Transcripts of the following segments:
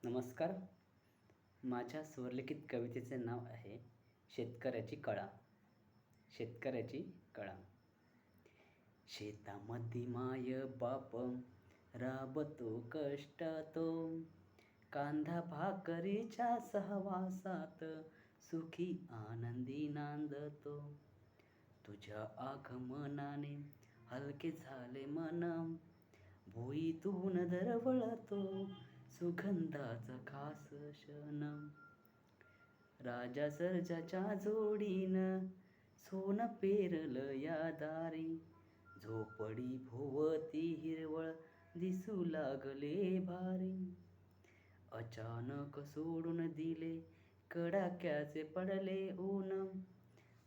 नमस्कार. माझ्या स्वरलिखित कवितेचे नाव आहे शेतकऱ्याची कळा. शेतकऱ्याची कळा. शेतामध्ये माय बाप राबतो कष्टातो, कांदा भाकरीच्या सहवासात सुखी आनंदी नांदतो. तुझ्या आगमनाने हलके झाले मन, भुईतून दरवळतो सुगंधाचा खास क्षण. राजा सर्जाच्या जोडीनं सोनं पेरलं या दारी, झोपडी भोवती हिरवळ दिसू लागले भारी. अचानक सोडून दिले कडाक्याचे पडले ऊन,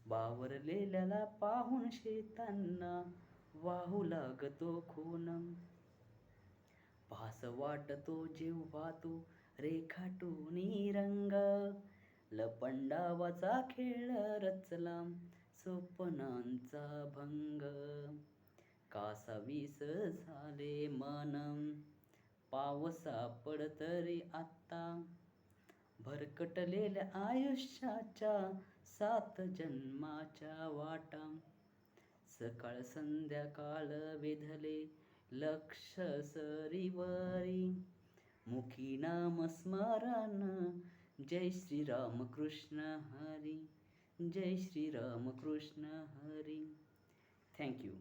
बावरलेल्याला पाहून शेतांना वाहू लागतो खून. भास वाटतो जेव्हा तू रेखाटूनी रंग, लपंडावाचा खेळ रचला स्वप्नांचा भंग. कासावीस झाले मन पावसा पडतरी आत्ता, भरकटलेल्या आयुष्याच्या 7 जन्माच्या वाटा. सकाळ संध्याकाळ वेधले लक्ष सरीवरी, मुखी नाम स्मरण जय श्रीराम कृष्ण हरी, जय श्रीराम कृष्ण हरी. थँक्यू.